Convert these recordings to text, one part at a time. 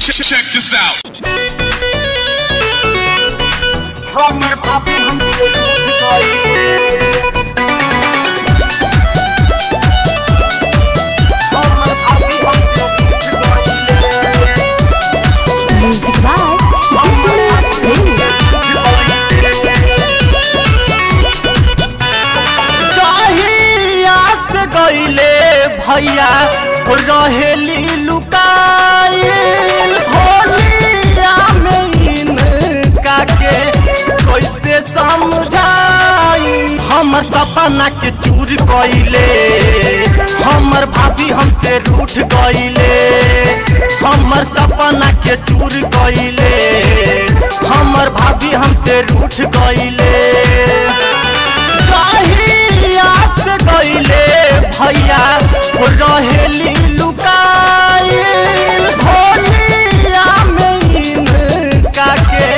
Check this out. हमर भाभी हमसे रूठ गई। हमर भाभी हमसे रूठ गई। Music by चाहिया से गईले भैया रहेली लुकाइल होलिया में इनका के कैसे समझाई। हमर सपना के चूर कइले हमर भाभी हमसे रूठ गईले। हमर सपना के चूर कइले हमर भाभी हमसे रूठ गईले। चाहिया से गईले भैया रहेली लुकाइल होलिया में इनका के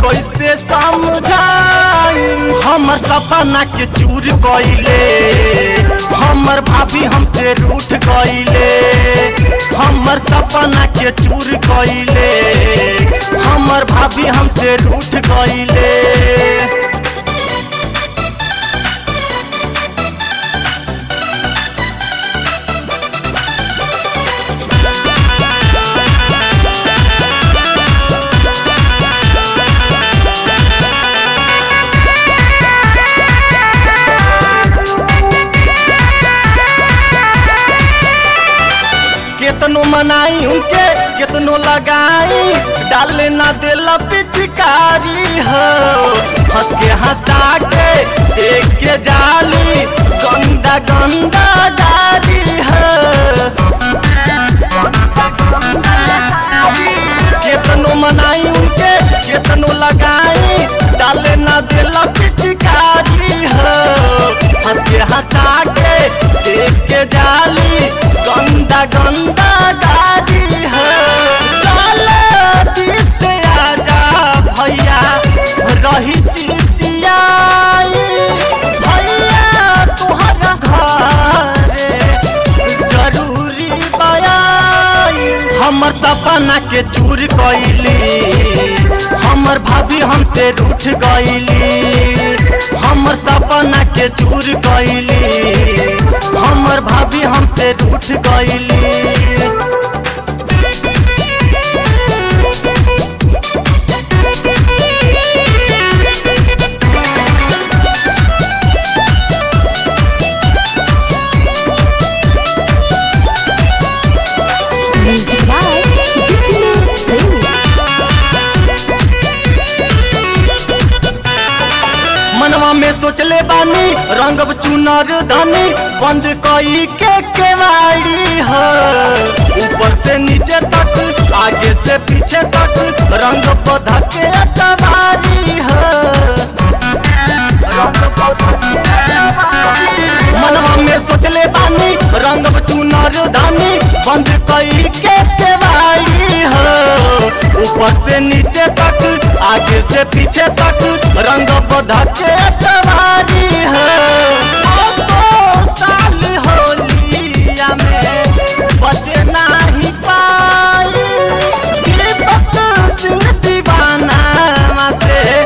कैसे समझाई। हमर सपना के चूर गईले हमर भाभी हमसे रूठ गईले। हमर सपना के चूर गईले हमर भाभी हमसे रूठ गईले। केतनो मनाई उनके केतनो लगाई डाले ना देला पिचकारी हो। हंस के हंसा के देख के जाली गंदा गंदा डाली हो। केतनो मनाई उनके केतनो लगाई डाले ना देला पिचकारी हो। हंस के हंसा के देख के जाली गंदा गंदा गाड़ी है। जल्दी से आजा भैया रही चिचियाई भैया तुहरा घरे जरूरी बयाई। हमर सपना के चूर कइली हमर भाभी हमसे रूठ गईली। हमर सपना के चूर गईली हमर भाभी हमसे रूठ गईली। Music by मनवा में सोचले बानी रंगब चुनर धनी बंद कई के केवाड़ी हो। ऊपर से नीचे तक आगे से पीछे तक रंग पौधा के अतवारी हो। मनवा में सोचले बानी रंगब चुनर धनी बंद कई के केवाड़ी हो। ऊपर से नीचे तक आगे से पीछे तक रंग पौधा के अतवारी है। साल होलिया में बचे नहीं पाई दीपक सिंह दीवाना से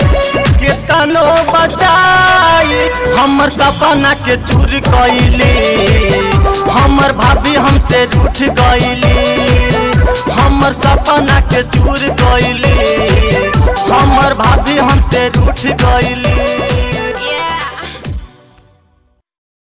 कितनो बचाई। हमर सपना के चूर कइली हमर भाभी हमसे रूठ गईली। हमर सपना के चूर गईली हमर भाभी हम